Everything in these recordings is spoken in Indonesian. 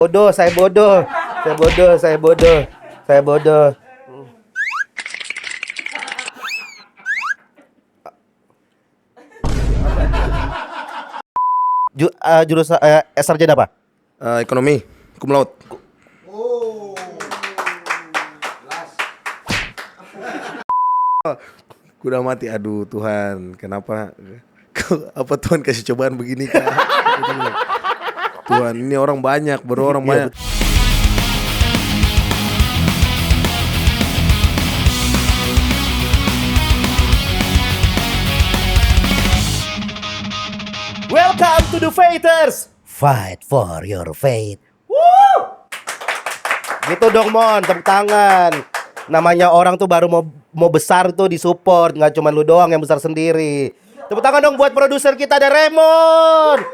Bodoh, saya bodoh. Saya bodoh, saya bodoh. Saya bodoh. Jurusan sarjana apa? Ekonomi, cum laude. Udah mati, aduh Tuhan, kenapa? Apa Tuhan kasih cobaan begini kak? Tuhan, ini orang banyak, baru orang banyak. Welcome to the Fighters. Fight for your faith. Woo! Gitu dong Mon, tepuk tangan. Namanya orang tuh baru mau besar tuh disupport, nggak cuma lu doang yang besar sendiri. Tepuk tangan dong buat produser kita ada Raymond.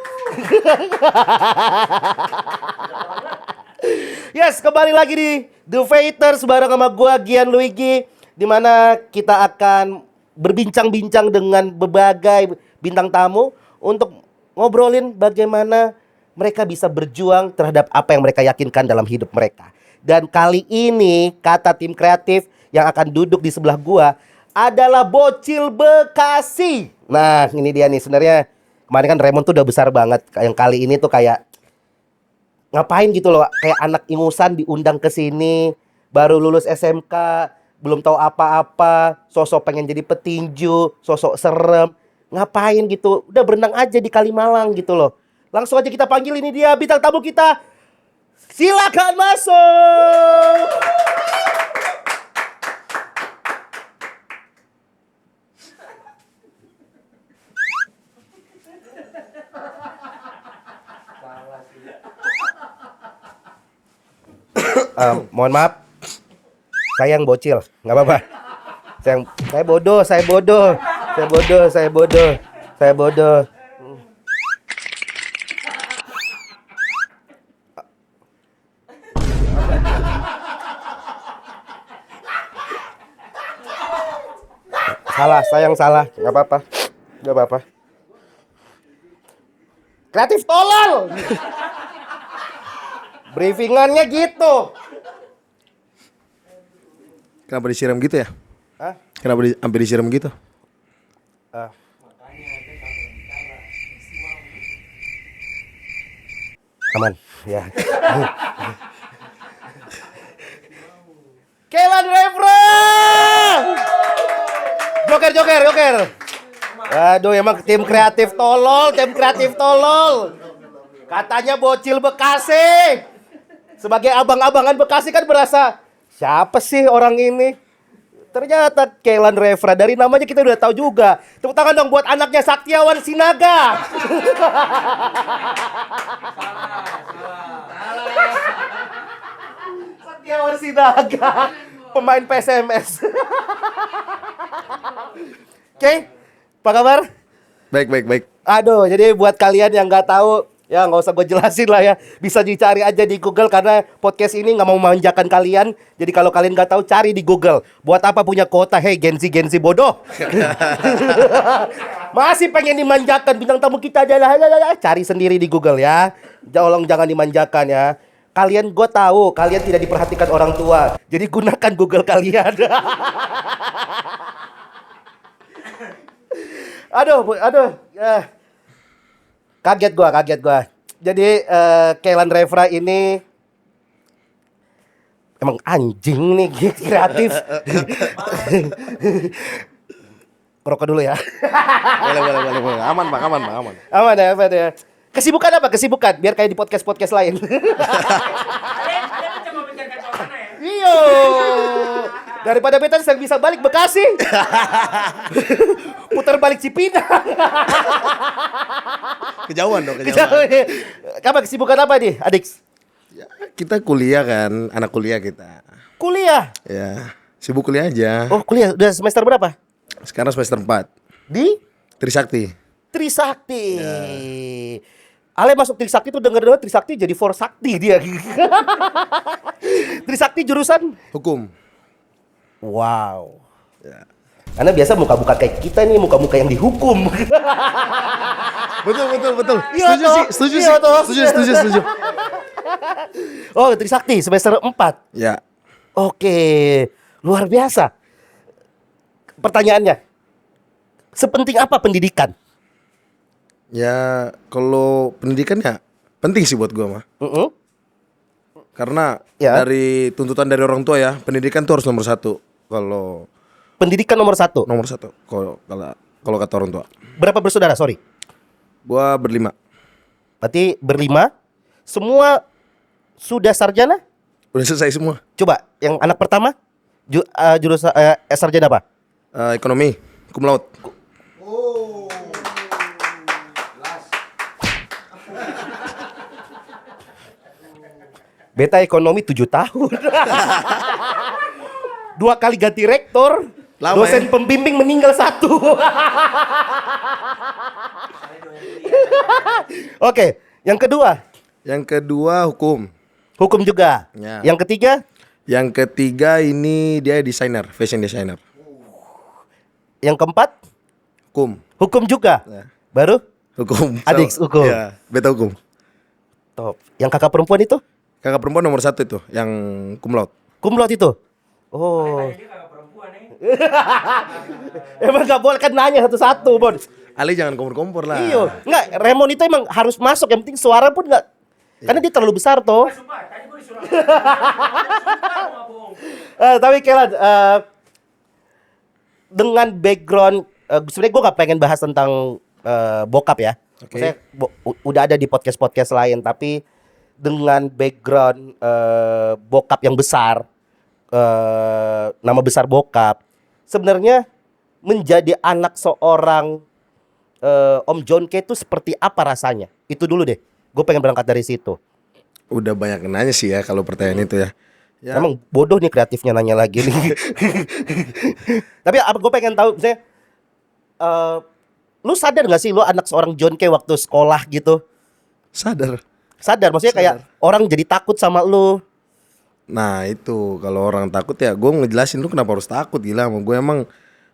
Yes, kembali lagi di The Fighters bareng sama gua Gian Luigi, di mana kita akan berbincang-bincang dengan berbagai bintang tamu untuk ngobrolin bagaimana mereka bisa berjuang terhadap apa yang mereka yakinkan dalam hidup mereka. Dan kali ini kata tim kreatif yang akan duduk di sebelah gua adalah Bocil Bekasi. Nah, ini dia nih. Sebenarnya kemarin kan Raymond tuh udah besar banget. Yang kali ini tuh kayak ngapain gitu loh, kayak anak ingusan diundang ke sini, baru lulus SMK, belum tahu apa-apa, sosok pengen jadi petinju, sosok serem. Ngapain gitu? Udah berenang aja di Kalimalang gitu loh. Langsung aja kita panggil, ini dia bintang tamu kita. Silakan masuk. Mohon maaf, saya yang bocil, nggak apa-apa. Saya bodoh, saya bodoh, saya bodoh, saya bodoh, saya bodoh. Salah, sayang salah, nggak apa-apa, nggak apa-apa. Kreatif tolol. Briefingannya gitu. Kenapa disiram gitu ya? Hah? Kenapa sampai disiram gitu? Aman, ya. Kelan Refra. Joker. Aduh, emang tim kreatif tolol, tim kreatif tolol. Katanya Bocil Bekasi. Sebagai abang-abangan Bekasi kan berasa, siapa sih orang ini? Ternyata Kelan Refra, dari namanya kita udah tahu juga. Tepuk tangan dong buat anaknya Saktiawan Sinaga. Saktiawan Sinaga, pemain PSMS. Oke, apa kabar? Baik. Aduh, jadi buat kalian yang nggak tahu, ya nggak usah gue jelasin lah ya. Bisa dicari aja di Google karena podcast ini nggak mau memanjakan kalian. Jadi kalau kalian nggak tahu, cari di Google. Buat apa punya kuota? Hei, Gen Z bodoh. Masih pengen dimanjakan, bintang tamu kita adalah, cari sendiri di Google ya. Tolong jangan dimanjakan ya. Kalian, gue tahu kalian tidak diperhatikan orang tua. Jadi gunakan Google kalian. Aduh. Kaget gua. Jadi Kelan Refra ini emang anjing nih, kreatif. Ngerokok dulu ya. Boleh. Aman Pak. Aman ya. Kesibukan apa? Biar kayak di podcast lain. Ada mencoba mencarikan suasana ya? Iyo. Daripada beta saya bisa balik Bekasi. Putar balik Cipinang. Kejauhan dong. Kapan kesibukan apa nih, Adik? Ya, kita kuliah kan, anak kuliah kita. Kuliah. Ya, sibuk kuliah aja. Oh, kuliah udah semester berapa? Sekarang semester 4 Di Trisakti. Trisakti. Ale masuk Trisakti tuh denger Trisakti jadi For Sakti dia. Trisakti jurusan Hukum. wow. Ya. Karena biasa muka-muka kayak kita nih, muka-muka yang dihukum. Betul. Iya, Setuju toh. sih. Iya, toh. Setuju. Oh, Trisakti semester 4. Ya. Oke, luar biasa. Pertanyaannya, sepenting apa pendidikan? Ya, kalau pendidikan ya penting sih buat gua mah. Mm-mm. Karena Ya. dari tuntutan dari orang tua ya, pendidikan tuh harus nomor satu. Kalau Pendidikan nomor 1. nomor satu, kalau kata orang tua. Berapa bersaudara? Sorry. Gua berlima. Berarti berlima. Semua sudah sarjana? Udah selesai semua. Coba, yang anak pertama jurusan sarjana apa? Ekonomi, cum laude. Beta ekonomi 7 tahun. 2 kali ganti rektor. Lama Dosen ya? pembimbing meninggal 1. Oke, yang kedua, Yang kedua hukum. hukum juga. Ya. Yang ketiga, Yang ketiga ini dia desainer, fashion designer. yang keempat, Hukum. juga. Ya. Baru Hukum. Adik, hukum. Ya, beta hukum. top. Yang kakak perempuan itu? Kakak perempuan nomor 1 itu, yang cum laude. Cum laude itu. Oh. Dia kakak perempuan Emang gak boleh kan nanya satu-satu, Bon. Ali jangan kompor-kompor lah. Iyo, enggak, Raymond itu emang harus masuk, yang penting suara pun enggak. Karena dia terlalu besar toh. Sumpah, tadi gue disuruh. Sumpah, mau bohong. Tapi Kelan, dengan background, sebenarnya gue gak pengen bahas tentang bokap ya. Oke. Maksudnya, udah ada di podcast-podcast lain, tapi dengan background bokap yang besar, nama besar bokap, sebenarnya menjadi anak seorang Om John K itu seperti apa rasanya? Itu dulu deh. Gue pengen berangkat dari situ. Udah banyak yang nanya sih ya kalau pertanyaan itu ya. Ya, Emang bodoh nih kreatifnya nanya lagi nih. Tapi apa gue pengen tahu, misalnya, lu sadar gak sih lu anak seorang John K waktu sekolah gitu? sadar. Sadar, maksudnya kayak orang jadi takut sama lu. Nah itu kalau orang takut ya gue ngejelasin lu kenapa harus takut, gila sama gue emang.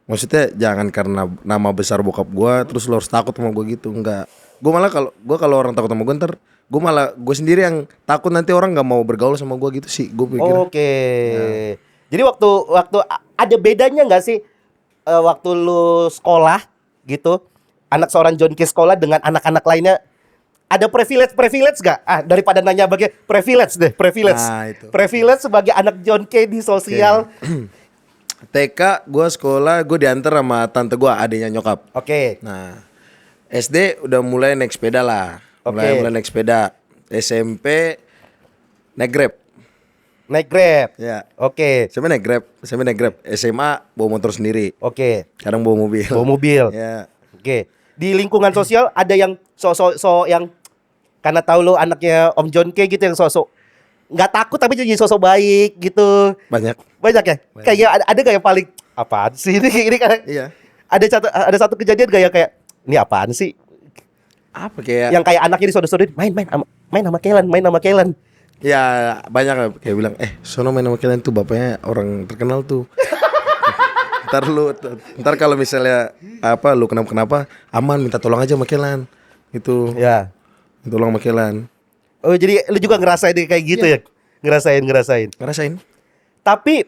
Maksudnya jangan karena nama besar bokap gue terus lu harus takut sama gue gitu, enggak. Gue malah kalau orang takut sama gue ntar gue malah gue sendiri yang takut nanti orang nggak mau bergaul sama gue gitu sih gue pikir. Oke. Jadi waktu ada bedanya nggak sih waktu lu sekolah gitu, anak seorang John K sekolah dengan anak-anak lainnya, ada privilege gak? Daripada nanya bagian privilege deh, privilege. Nah, itu. Privilege sebagai anak John K di sosial. TK gue sekolah gue diantar sama tante gue, adiknya nyokap. Oke. Nah SD udah mulai naik sepeda lah. Mulai naik sepeda. SMP naik Grab. Naik Grab. Ya. Oke. SMP naik Grab. SMA bawa motor sendiri. Oke. Kadang bawa mobil. Bawa mobil. Ya. Oke. Di lingkungan sosial ada yang so yang karena tahu lo anaknya Om John K gitu, yang sosok nggak takut tapi jadi sosok baik gitu. Banyak. Banyak ya? Kayak ada gak yang paling apaan sih ini kan? Iya. Ada satu kejadian gak yang kayak ini apaan sih? Apa kayak? Yang kayak anaknya disodor-sodorin, main sama Kelan. Ya banyak lah, kayak bilang sono main sama kalian tuh bapaknya orang terkenal tuh. Ntar kalau misalnya lu kenapa aman, minta tolong aja sama Kelan gitu. Ya. Tolong sama Kelan. Oh, jadi lu juga ngerasain kayak gitu ya? Ngerasain. Ngerasain? Tapi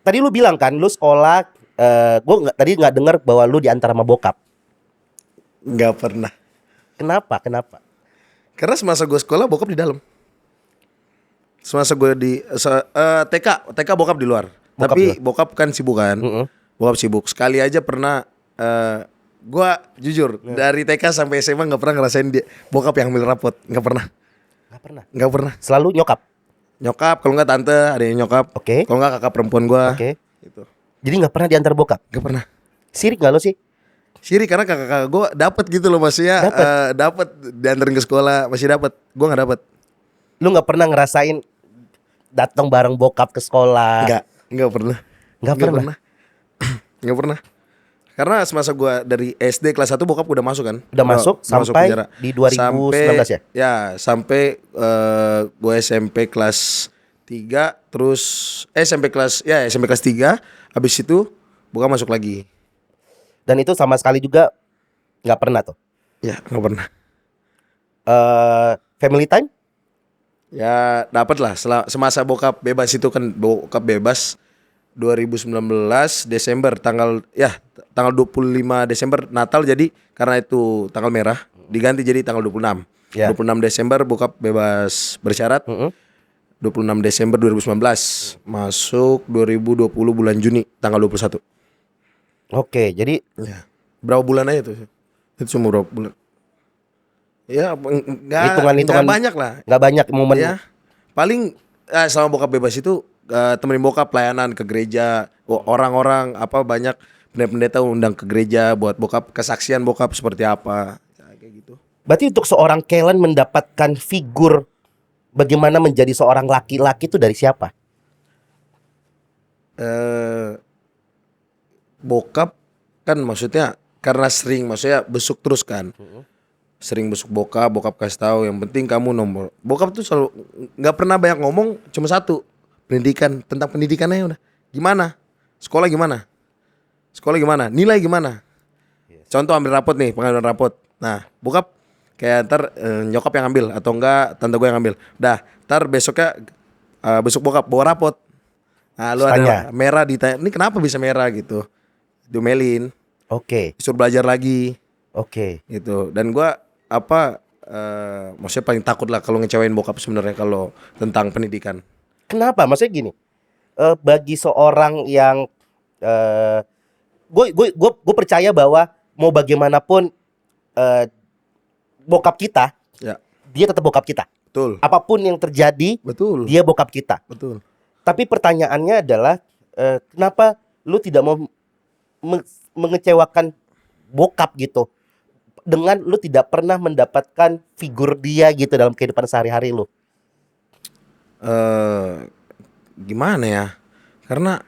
tadi lu bilang kan lu sekolah, tadi nggak dengar bahwa lu diantar sama bokap. Nggak pernah. Kenapa? Karena semasa gue sekolah bokap di dalam. Semasa gue di TK bokap di luar. Bokap Tapi di luar. bokap kan sibuk kan. Bokap sibuk. Sekali aja pernah gue jujur dari TK sampai SMA nggak pernah ngerasain dia bokap yang ambil rapot. Nggak pernah. Selalu nyokap. Nyokap, kalau nggak tante, adanya nyokap. Oke. Kalau nggak kakak perempuan gue. Oke. Gitu. Jadi nggak pernah diantar bokap. Nggak pernah. Sirik nggak lo sih? Siri karena kakak gue dapet gitu loh, maksudnya dapet dianterin ke sekolah, masih dapet. Gue nggak dapet. Lu nggak pernah ngerasain datang bareng bokap ke sekolah? Nggak pernah. Nggak pernah. Nggak pernah. Karena semasa gue dari SD kelas 1 bokap udah masuk kan. Udah masuk sampai penjara. di 2019 ya? Ya sampai gue SMP kelas 3. Terus SMP kelas 3. Habis itu bokap masuk lagi. Dan itu sama sekali juga nggak pernah tuh. Ya nggak pernah. Family time? Ya dapat lah semasa bokap bebas itu kan, bokap bebas 2019 Desember tanggal 25 Desember Natal, jadi karena itu tanggal merah diganti jadi tanggal 26. Ya. 26 Desember bokap bebas bersyarat. 26 Desember 2019 masuk 2020 bulan Juni tanggal 21. Oke, jadi Ya. Berapa bulan aja tuh? Itu cuma berapa bulan? Ya, hitungan-hitungan nggak banyak lah. nggak banyak momen. Ya, paling selama bokap bebas itu temenin bokap pelayanan ke gereja, orang-orang apa banyak pendeta-pendeta undang ke gereja buat bokap kesaksian bokap seperti apa, ya, kayak gitu. Berarti untuk seorang Kellen mendapatkan figur bagaimana menjadi seorang laki-laki itu dari siapa? Bokap kan maksudnya karena sering maksudnya besuk terus kan. Sering besuk bokap kasih tahu yang penting kamu nomor. Bokap tuh selalu nggak pernah banyak ngomong, cuma satu, pendidikan, tentang pendidikannya udah. Gimana? Sekolah gimana? Sekolah gimana? Nilai gimana? Contoh ambil rapot nih, pengambilan rapot. Nah, bokap kayak ntar nyokap yang ambil atau enggak tante gue yang ambil. Dah, ntar besoknya besok bokap bawa rapot. Nah, lu Tanya. ada merah ditanya, ini kenapa bisa merah gitu. Diomelin, Oke, disuruh belajar lagi oke. gitu. Dan gua maksudnya paling takut lah kalau ngecewain bokap sebenarnya kalau tentang pendidikan. Kenapa? Maksudnya gini, bagi seorang yang gue percaya bahwa mau bagaimanapun bokap kita, Ya, dia tetap bokap kita. betul. Apapun yang terjadi, Betul. dia bokap kita. Betul. Tapi pertanyaannya adalah kenapa lu tidak mau mengecewakan bokap gitu, dengan lu tidak pernah mendapatkan figur dia gitu dalam kehidupan sehari-hari lu? Gimana ya? Karena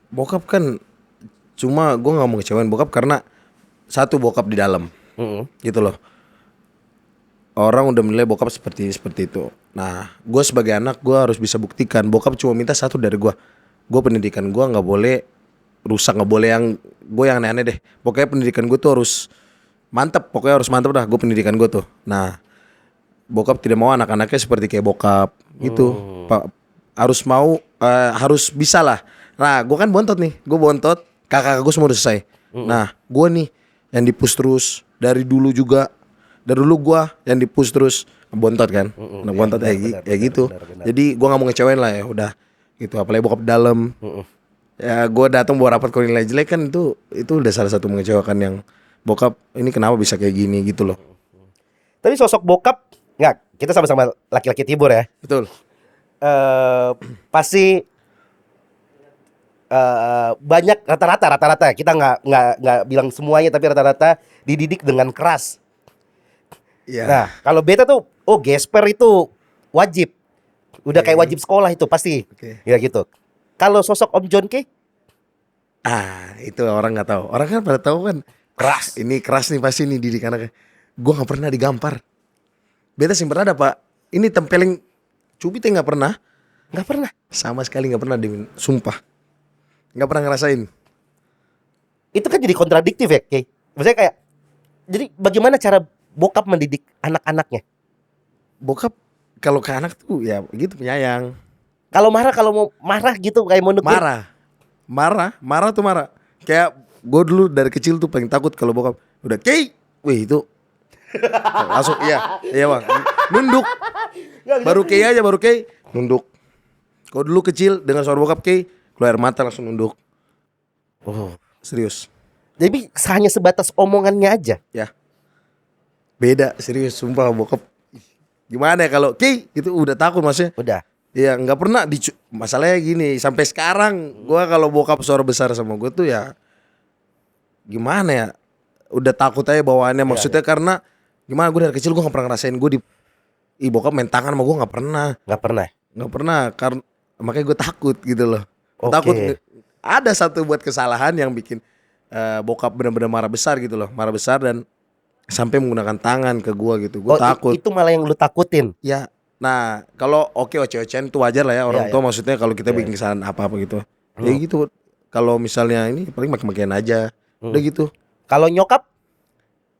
bokap kan cuma gua nggak mau ngecewain bokap karena satu, bokap di dalam. Gitu loh. Orang udah menilai bokap seperti itu. Nah, gue sebagai anak gue harus bisa buktikan. Bokap cuma minta satu dari gue. Gue pendidikan gue nggak boleh rusak, nggak boleh yang gue yang aneh-aneh deh. Pokoknya pendidikan gue tuh harus mantep. Pokoknya harus mantep dah gue pendidikan gue tuh. Nah, bokap tidak mau anak-anaknya seperti kayak bokap gitu. Harus mau, harus bisa lah. Nah, gue kan bontot nih. Gue bontot. Kakak gue semua udah selesai. Nah, gue nih yang dipus terus dari dulu juga. Dari dulu gue yang dipus terus bontot kan. Nah, bontot benar, kayak gitu. benar. Jadi gue nggak mau ngecewain lah ya udah gitu. Apalagi bokap dalam. Ya gue datang bawa rapat kalau nilai jelek kan itu udah salah satu mengecewakan yang bokap ini kenapa bisa kayak gini gitu loh. Tapi sosok bokap, nggak, kita sama-sama laki-laki Tibur ya. Betul. Pasti banyak rata-rata kita nggak bilang semuanya, tapi rata-rata dididik dengan keras. Ya. Nah, kalau beta tuh, gesper itu wajib. Udah kayak wajib sekolah itu pasti. Oke. Ya gitu. Kalau sosok Om John K, Itu orang nggak tahu. Orang kan pada tahu kan keras. ini keras nih pasti nih didik anaknya. Gue nggak pernah digampar. Beta sih pernah ada pak. Ini tempelin cubitnya nggak pernah. Nggak pernah. Sama sekali nggak pernah sumpah. Nggak pernah ngerasain. Itu kan jadi kontradiktif ya, K. Maksudnya kayak, jadi bagaimana cara bokap mendidik anak-anaknya? Bokap kalau ke anak tuh ya gitu penyayang. Kalau mau marah gitu kayak mau negur. Marah tuh marah. Kayak gue dulu dari kecil tuh paling takut kalau bokap udah Kei, wih itu langsung iya bang, nunduk. Baru Kei aja nunduk. Kalau dulu kecil dengan suara bokap Kei, keluar air mata langsung nunduk. Oh. Serius. Jadi hanya sebatas omongannya aja. Ya. Beda serius sumpah bokap. Gimana ya kalau Kei itu udah takut maksudnya. Udah. Ya nggak pernah masalahnya gini sampai sekarang gua kalau bokap suara besar sama gue tuh ya gimana ya udah takut aja bawaannya maksudnya karena gimana gue dari kecil gue nggak pernah ngerasain gue bokap main tangan sama gue nggak pernah karena makanya gue takut gitu loh. Oke. Takut ada satu buat kesalahan yang bikin bokap benar-benar marah besar gitu loh, marah besar dan sampai menggunakan tangan ke gue gitu. Gue takut. Itu malah yang lu takutin. Ya, nah kalau oceh-ocehan itu wajar lah ya orang tua maksudnya kalau kita bikin kesalahan apa-apa gitu. Ya gitu. Kalau misalnya ini paling makin-makin aja. Udah gitu. Kalau nyokap?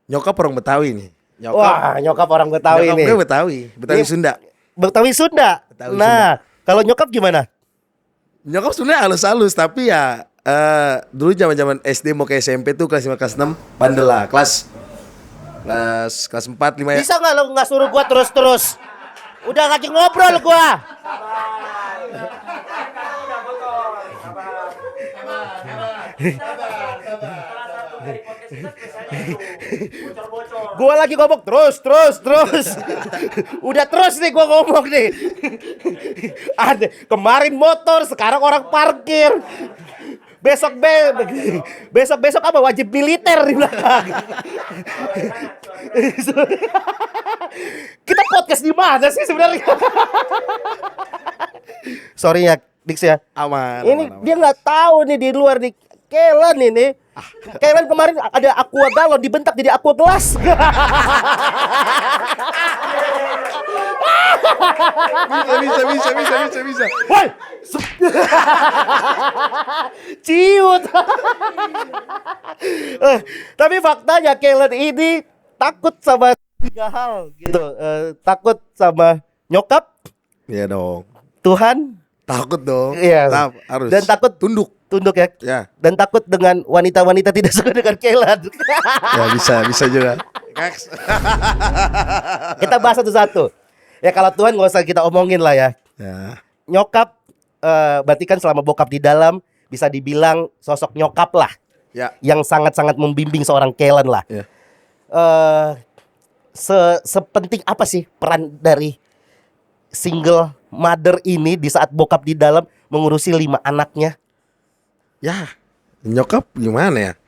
Nyokap orang Betawi nih. Wah, nyokap orang Betawi nyokap nih. gue Betawi Ini- Sunda. Betawi Sunda. Betawi Nah, kalau nyokap gimana? Nyokap sebenarnya halus-halus tapi ya dulu zaman-zaman SD mau ke SMP tuh kelas 5 kelas 6 bandel lah. Kelas 4 5 ya. Bisa nggak lo nggak suruh gua terus-terus? Udah lagi ngobrol gua. Udah botol. Sabar. Salah satu dari podcast kita spesialnya itu bocor-bocor. Gua lagi ngomong terus. Udah terus nih gua ngomong nih. Ada kemarin motor, sekarang orang parkir. Besok apa wajib militer di belakang. Kita podcast di mana sih sebenarnya? Sorry ya, Dix ya. Aman. Ini aman. dia nggak tahu nih di luar nih. Kelan ini. Kelan kemarin ada aqua galon dibentak jadi aqua gelas. Bisa. Woi. Ciut. Tapi faktanya Kelan ini takut sama 3 hal gitu. Takut sama nyokap, Iya dong. Tuhan, Takut dong. Iya. Harus. Dan takut tunduk. ya. Ya. Dan takut dengan wanita-wanita tidak suka dengan Kelan. Ya bisa juga. Kita bahas satu-satu. Ya kalau Tuhan nggak usah kita omongin lah ya. Ya. Nyokap, berarti kan selama bokap di dalam bisa dibilang sosok nyokap lah, Ya. yang sangat-sangat membimbing seorang Kelan lah. Ya. Sepenting apa sih peran dari single mother ini di saat bokap di dalam mengurusi 5 anaknya? Ya. Nyokap gimana ya?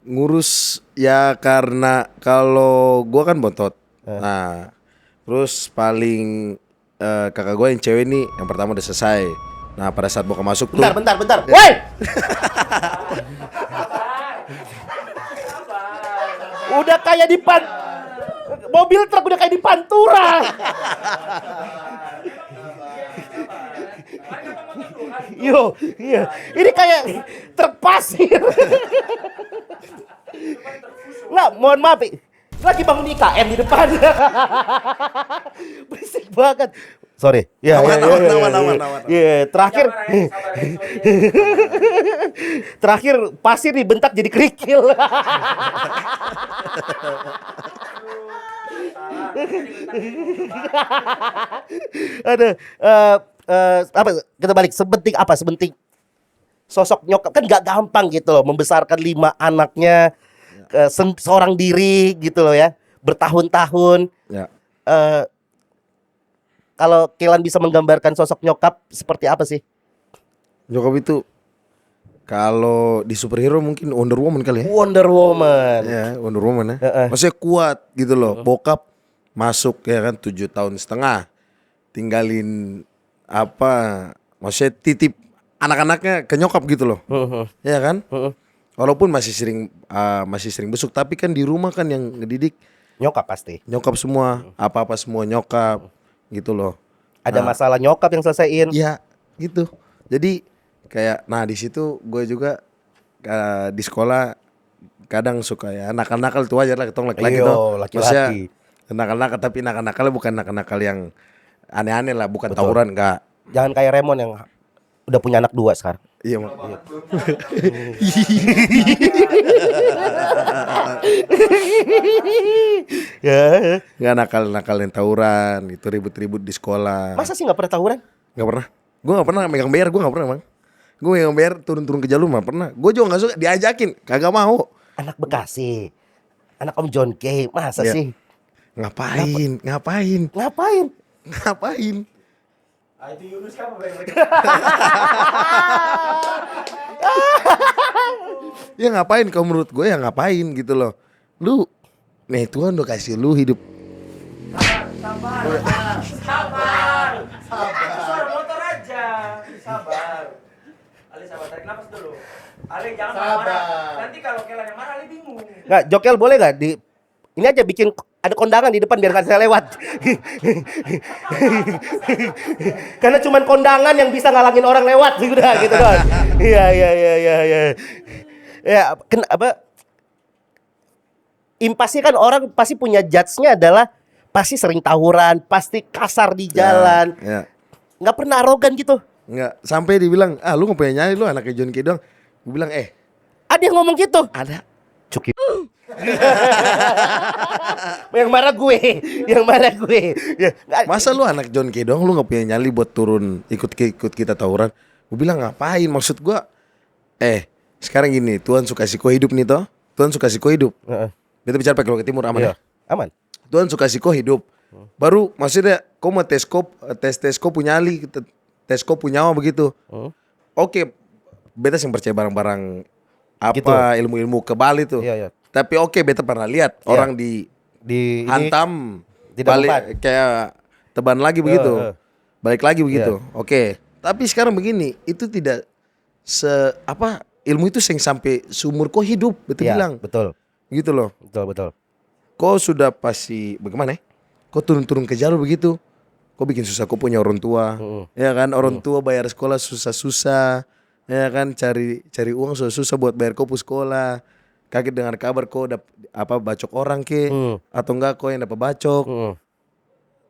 Ngurus ya karena kalau gua kan bontot. Nah, terus paling kakak gue yang cewek nih yang pertama udah selesai. Nah pada saat bokap masuk tuh. Bentar. Woi! Udah kayak di mobil truk udah kayak di Pantura. Yo, iya. Ini kayak truk pasir. Nggak, mohon maaf. Lagi bangun IKM di depan. Berisik banget. Sorry. Ya, Aman. Iya, terakhir. Sabar, sorry. Terakhir pasir dibentak jadi kerikil. Ada apa kita balik sepenting apa sepenting sosok nyokap kan nggak gampang gitu loh membesarkan 5 anaknya seorang diri gitu loh ya bertahun-tahun. Ya. Kalau Kelan bisa menggambarkan sosok nyokap seperti apa sih? Nyokap itu kalau di superhero mungkin Wonder Woman kali ya. Wonder Woman. Ya, Wonder Woman ya. Maksudnya kuat gitu loh. Bokap masuk ya kan 7 tahun setengah. Tinggalin apa? Maksudnya titip anak-anaknya ke nyokap gitu loh. Ya kan? Walaupun masih sering besuk tapi kan di rumah kan yang ngedidik Nyokap pasti. nyokap semua, apa-apa semua nyokap gitu loh. Ada masalah nyokap yang selesaiin. Iya, gitu. Jadi kayak di situ gue juga di sekolah kadang suka ya nakal-nakal tuh aja lah ketong laki-laki Iyo, tuh. laki-laki. Maksudnya nakal-nakal tapi nakal-nakalnya bukan nakal-nakal yang aneh-aneh lah, bukan Betul. tawuran enggak. Jangan kayak Raymond yang udah punya anak 2 sekarang. Iya, Ya. Enggak nakal-nakal yang tawuran, itu ribut-ribut di sekolah. Masa sih nggak pernah tawuran? Enggak pernah. Gue enggak pernah megang bayar, gue enggak pernah, Bang. Gue megang bayar turun-turun ke jalur mah pernah. Gue juga enggak suka diajakin, kagak mau. Anak Bekasi, anak Om John K, masa Iya. sih? Ngapain? Ngapain? Itu Yunus kan Ya ngapain kalau menurut gue ya ngapain gitu loh. Lu nih Tuhan udah kasih lu hidup. Sabar. Itu suara motor aja. Sabar. Ali sabar, tarik napas dulu. Ali jangan marah-marah. Nanti kalau Kelan yang marah Ali bingung. Nggak, Jokel boleh nggak di ini aja bikin ada kondangan di depan biarkan saya lewat. Karena cuman kondangan yang bisa ngalangin orang lewat udah gitu doang. Iya. Ya, apa? Impasnya kan orang pasti punya judge-nya adalah pasti sering tawuran, pasti kasar di jalan, Ya. nggak pernah arogan gitu. Nggak, sampai dibilang, lu nggak punya nyali, lu anaknya John Kay doang. Gue bilang, Ada yang ngomong gitu. ada. Cuki. Yang marah gue, yang marah gue. Ya, nggak- Masa lu anak John Kay doang, lu nggak punya nyali buat turun ikut kita tawuran? Gue bilang ngapain? Maksud gue, sekarang gini, Tuhan suka kasih kau hidup nih toh. Tuhan suka kasih kau hidup. Heeh. Kita bicara pakai ke timur aman Iya, ya? aman. Tuhan suka kasih kau hidup. Baru maksudnya kau mau tes kau punya nyali, tes kau punya nyawa begitu. Oke, beta yang percaya barang-barang apa Gitu. ilmu-ilmu kebal itu. Iya, iya. Tapi oke, beta pernah lihat orang Di hantam tidak balik mempan. kayak teban lagi begitu. Balik lagi begitu. Iya. Oke. Tapi sekarang begini, itu tidak ilmu itu yang sampai seumur kau hidup, betul Iya, bilang. betul. Gitu loh. Betul. Kau sudah pasti bagaimana ya? Kau turun-turun ke jalur begitu. Kau bikin susah kau punya orang tua. Ya kan, orang tua bayar sekolah susah-susah. Ya kan, cari uang susah-susah buat bayar kau sekolah. Kaget dengar kabar kau bacok orang ke atau enggak kau yang dapat bacok.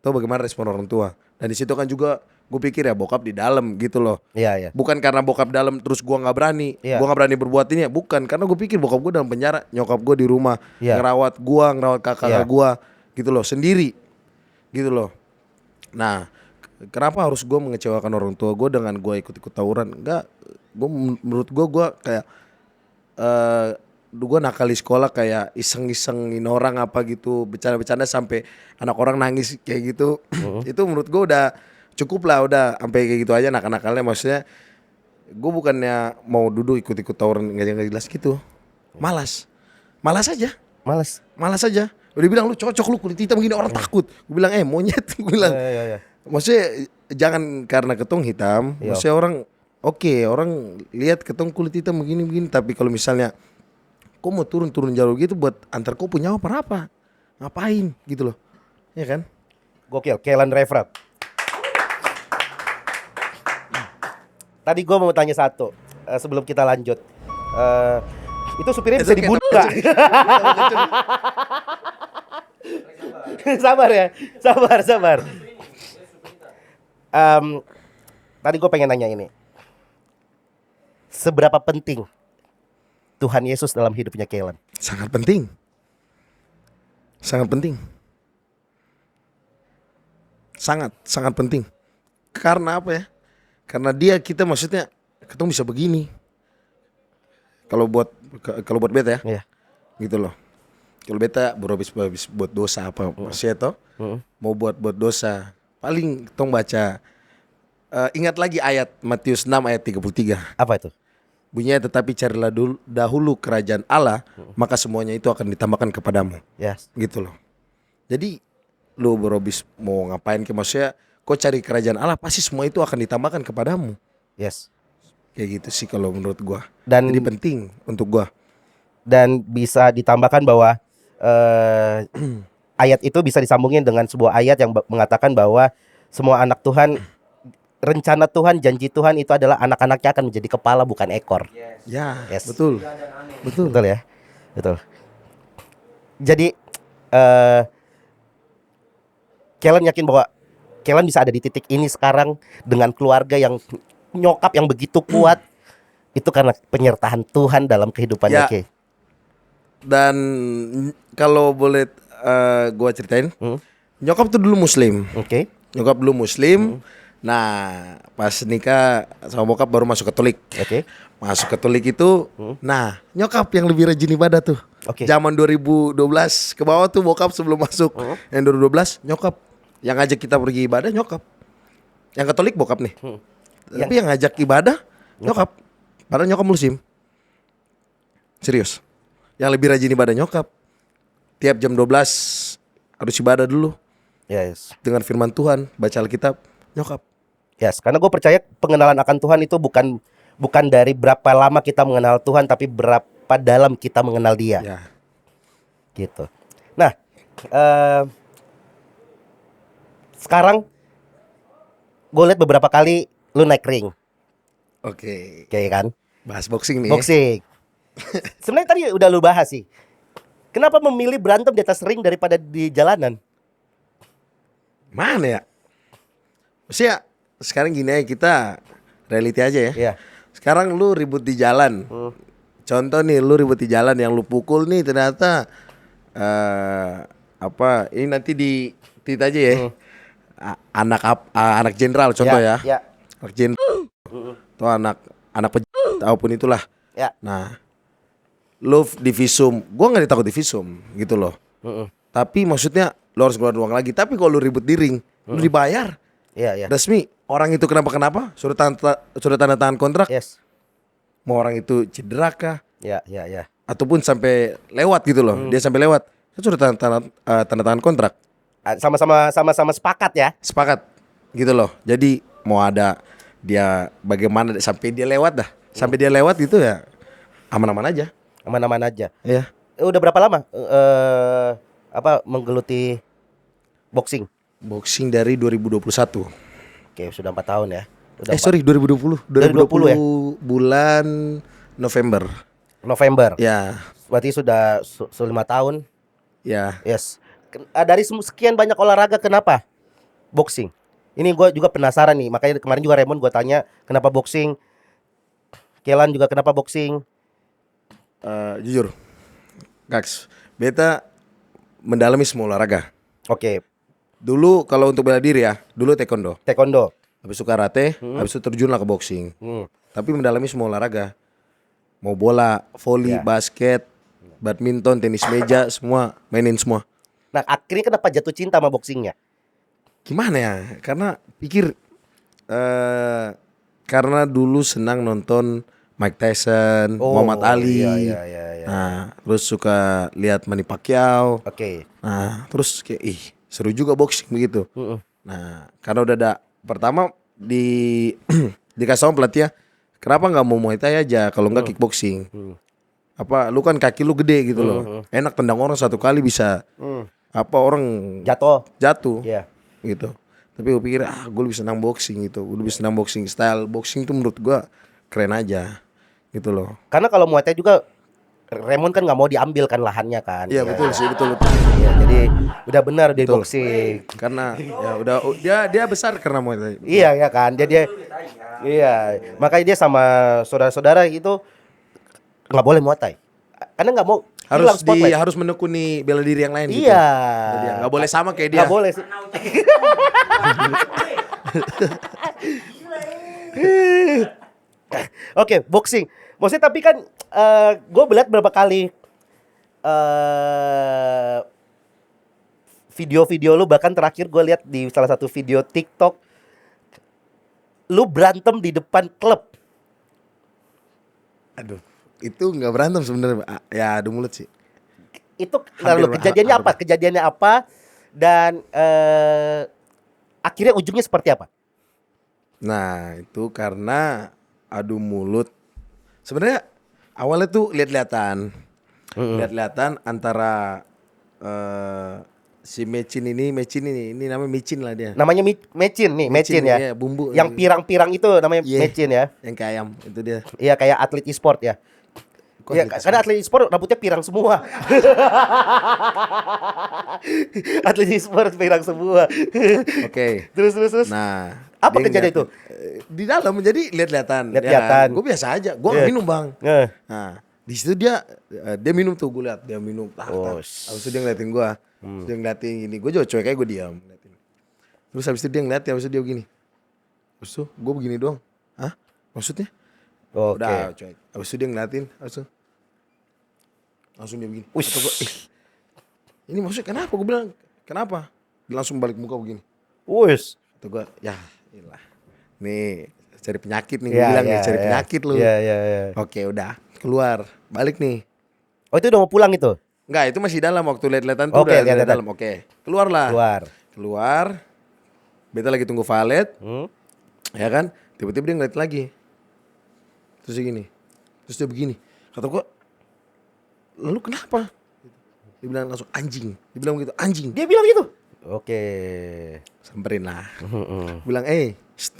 Tahu bagaimana respon orang tua. Dan di situ kan juga gue pikir ya bokap di dalam gitu loh. Iya. Bukan karena bokap dalam terus gua nggak berani, Iya. gua nggak berani berbuat ini ya, bukan karena gue pikir bokap gua dalam penjara, nyokap gua di rumah, Iya. ngerawat kakak Iya. gua gitu loh, sendiri, gitu loh. Nah, kenapa harus gua mengecewakan orang tua gua dengan gua ikut-ikut tawuran? Enggak, menurut gua kayak gua nakal di sekolah kayak iseng-isengin orang apa gitu, bercanda-bercanda sampai anak orang nangis kayak gitu. Itu menurut gua udah cukup lah, udah sampai kayak gitu aja nakal-nakalnya. Maksudnya gue bukannya mau duduk ikut-ikut tawuran nggak jelas gitu, malas aja, malas aja. Udah bilang lu cocok, lu kulit hitam gini orang takut. Gue bilang monyet, gue bilang. Iya. Maksudnya jangan karena ketong hitam. Iya. Maksudnya orang lihat ketong kulit hitam begini, tapi kalau misalnya kau mau turun jalur gitu buat antar kau punya apa ngapain gitu loh, ya kan? Gokil, Kelan Refrat. Tadi gue mau tanya satu sebelum kita lanjut. Itu supirnya bisa dibunuh nggak? Sabar ya, sabar. Tadi gue pengen nanya ini. Seberapa penting Tuhan Yesus dalam hidupnya Kelan? Sangat penting. Sangat penting. Karena apa ya? Karena dia kita maksudnya ketemu bisa begini. Kalau buat beta ya. Iya. Gitu loh. Kalau beta habis buat dosa apa maksudnya toh? Mau buat dosa, paling tong baca ingat lagi ayat Matius 6 ayat 33. Apa itu? Bunyinya, tetapi carilah dahulu kerajaan Allah, maka semuanya itu akan ditambahkan kepadamu. Yes. Gitu loh. Jadi lu berobis mau ngapain ke, maksudnya kau cari kerajaan Allah, pasti semua itu akan ditambahkan kepadamu. Yes. Kayak gitu sih kalau menurut gua. Dan Jadi penting untuk gua. Dan bisa ditambahkan bahwa ayat itu bisa disambungin dengan sebuah ayat yang mengatakan bahwa semua anak Tuhan, rencana Tuhan, janji Tuhan itu adalah anak-anaknya akan menjadi kepala bukan ekor. Ya, Yes. betul. Betul ya? Betul. Jadi Kellen yakin bahwa Kellen bisa ada di titik ini sekarang dengan keluarga yang nyokap yang begitu kuat. Itu karena penyertaan Tuhan dalam kehidupannya, Ya. Kay. Dan kalau boleh gua ceritain, nyokap tuh dulu Muslim. Oke. Nyokap dulu Muslim. Nah, pas nikah sama bokap baru masuk Katolik. Oke. Masuk Katolik itu, nah nyokap yang lebih rajin ibadah tuh. Oke. Zaman 2012 ke bawah tuh bokap sebelum masuk. Yang 2012 nyokap. Yang ngajak kita pergi ibadah nyokap. Yang Katolik bokap nih. Tapi yang ngajak ibadah nyokap. Padahal nyokap Muslim. Serius. Yang lebih rajin ibadah nyokap. Tiap jam 12 harus ibadah dulu. Yes. Dengan firman Tuhan, baca Alkitab, nyokap. Yes, karena gue percaya pengenalan akan Tuhan itu bukan dari berapa lama kita mengenal Tuhan, tapi berapa dalam kita mengenal Dia. Ya. Gitu. Nah, sekarang gue lihat beberapa kali lu naik ring, Oke. kayak kan? Bahas boxing nih. Boxing. Sebenarnya tadi udah lu bahas sih. Kenapa memilih berantem di atas ring daripada di jalanan? Mana ya? Maksudnya sekarang gini aja, kita reality aja ya. Iya. Sekarang lu ribut di jalan. Contoh nih, lu ribut di jalan, yang lu pukul nih ternyata apa? Ini nanti di tweet aja ya. Anak jenderal contoh ya. Ya. Anak jenderal. Atau anak apapun itulah. Ya. Nah, lu divisum, gua nggak ditakut divisum gitu loh. Tapi maksudnya lu harus keluar uang lagi. Tapi kalau lu ribut di ring, lu dibayar. Iya. Resmi, orang itu kenapa? Sudah tanda tangan kontrak. Yes. Mau orang itu cedera kah? Ya. Ataupun sampai lewat gitu loh. Dia sampai lewat. Kan sudah tanda tangan kontrak. Sama-sama sepakat ya. Sepakat gitu loh. Jadi mau ada dia bagaimana sampai dia lewat dah. Sampai dia lewat gitu ya aman-aman aja. Aman-aman aja. Iya. Udah berapa lama menggeluti boxing? Boxing dari 2021. Oke, sudah 4 tahun ya. Udah 2020. 2020 ya? Bulan November. November. Ya. Berarti sudah 5 tahun. Ya. Yes. Dari sekian banyak olahraga, kenapa boxing? Ini gue juga penasaran nih. Makanya kemarin juga Raymond gue tanya kenapa boxing. Kelan juga kenapa boxing? Jujur, Gax, beta mendalami semua olahraga. Oke, Dulu kalau untuk bela diri ya, dulu taekwondo. taekwondo. Habis itu karate, habis itu terjunlah ke boxing. Tapi mendalami semua olahraga. Mau bola, voli, Ya. basket, badminton, tenis meja, semua mainin semua. Nah, akhirnya kenapa jatuh cinta sama boxingnya? Gimana ya? Karena pikir karena dulu senang nonton Mike Tyson, Muhammad Ali. Iya. Nah, terus suka lihat Manny Pacquiao. Oke. Nah, terus kayak seru juga boxing begitu. Nah, karena udah ada pertama dikasih sama pelatih ya, kenapa nggak mau Muay Thai aja kalau nggak kickboxing? Apa lu kan kaki lu gede gitu loh. Enak tendang orang satu kali bisa orang Jatuh. jatuh Iya. gitu. Tapi gue pikir gue lebih senang boxing gitu. Gue lebih senang boxing, style boxing tuh menurut gue keren aja gitu loh. Karena kalau Muay Thai juga Raymond kan nggak mau diambil kan lahannya kan. Iya betul sih, betul. Iya, jadi udah benar di Betul. boxing. Karena ya udah dia besar karena Muay Thai. Iya ya kan. Dia iya, makanya dia sama saudara-saudara itu nggak boleh Muay Thai. Karena nggak mau hilang spotlight. Harus menekuni bela diri yang lain gitu. Iya. Dia nggak boleh sama kayak dia. Nggak boleh. Oke, boxing. Maksudnya tapi kan gue melihat berapa kali video-video lu, bahkan terakhir gue lihat di salah satu video TikTok lu berantem di depan klub. Aduh, itu nggak berantem sebenarnya. Ya adu mulut sih. Itu Hampir- lalu kejadiannya apa? hampir. Kejadiannya apa? Dan akhirnya ujungnya seperti apa? Nah, itu karena adu mulut. Sebenarnya awalnya tuh lihat-lihatan. Lihat-lihatan antara si Mecin ini namanya Mecin lah dia. Namanya mecin nih, mecin ya. Iya, bumbu. Yang pirang-pirang itu namanya Iya. mecin ya. Yang kayak ayam itu dia. Iya, kayak atlet e-sport ya. Kok Iya, atlet karena atlet e-sport rambutnya pirang semua. Atlet e-sport pirang semua. Oke. Terus. Nah, Apa dia kejadian ngeliat- di dalam jadi lihat-lihatan. Lihat-lihatan. Gue biasa aja. Gue Iya. minum bang. Nah, Nah, di situ dia minum tuh, gue lihat dia minum. Oh, Habis itu dia ngeliatin gue. Dia ngeliatin gini. Gue juga cuek aja, gue diam. Ngeliatin. Terus habis itu dia ngeliatin, habis itu dia begini. Terus tuh gue begini doang. Hah? Maksudnya? oke. Udah cuek. Habis itu dia ngeliatin. Habis itu langsung dia begini. Wish. Kata gua, ini maksudnya kenapa? Gue bilang kenapa? Dia langsung balik muka begini. Wus. Kata gue, ya iyalah. Nih cari penyakit nih. Iya, Gue bilang nih iya, cari iya. penyakit lu. Iya. Oke udah keluar. Balik nih. Oh, itu udah mau pulang itu? Enggak, itu masih dalam waktu lihat-lihatan tuh Oke, udah lihat-lihatan. dalam. Oke. Keluarlah. Keluar. Beta lagi tunggu valet. Ya kan? Tiba-tiba dia ngeliat lagi. Terus dia gini. Terus dia begini. Kata gua, lalu kenapa? Dia bilang langsung anjing. Dia bilang begitu, anjing. Dia bilang gitu. Oke. Samperin lah. Bilang,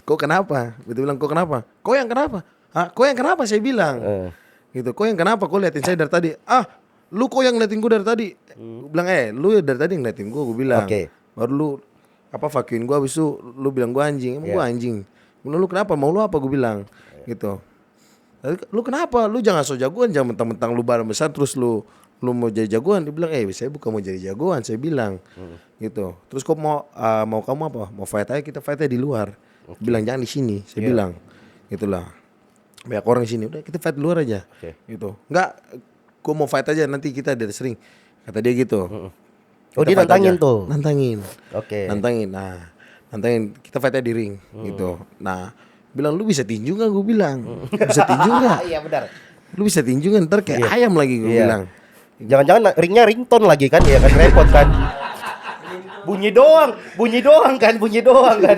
kok kenapa? Dia bilang, kok kenapa? Kok yang kenapa? Hah? Kok yang kenapa? Saya bilang. Gitu. Kok yang kenapa? Kok liatin saya dari tadi? Lu kok yang ngeliatin gue dari tadi? Gue bilang, lu dari tadi ngeliatin gue bilang. Oke. Baru lu fuckin gua, habis itu lu bilang gua anjing. Emang gua anjing? Lu kenapa? Mau lu apa? Gua bilang gitu. Lalu, lu kenapa? Lu jangan so jagoan, jangan mentang-mentang lu badan besar terus lu mau jadi jagoan. Dia bilang, saya bukan mau jadi jagoan, saya bilang gitu. Terus kok mau kamu apa? Mau fight aja, kita fight aja di luar. Bilang jangan di sini, saya bilang gitulah. Banyak orang di sini, udah kita fight di luar aja. Gitu. Enggak, gua mau fight aja, nanti kita dari sering. Kata dia gitu. Oh, dia nantangin tuh. Nantangin. Oke. Nantangin. Nah, nantangin kita fight aja di ring gitu. Nah, bilang lu bisa tinju nggak? Gue bilang bisa tinju nggak? Iya benar. Lu bisa tinju nggak? Ntar kayak ayam lagi gue bilang. Jangan-jangan ringnya ringtone lagi kan ya kan, repot kan. Bunyi doang kan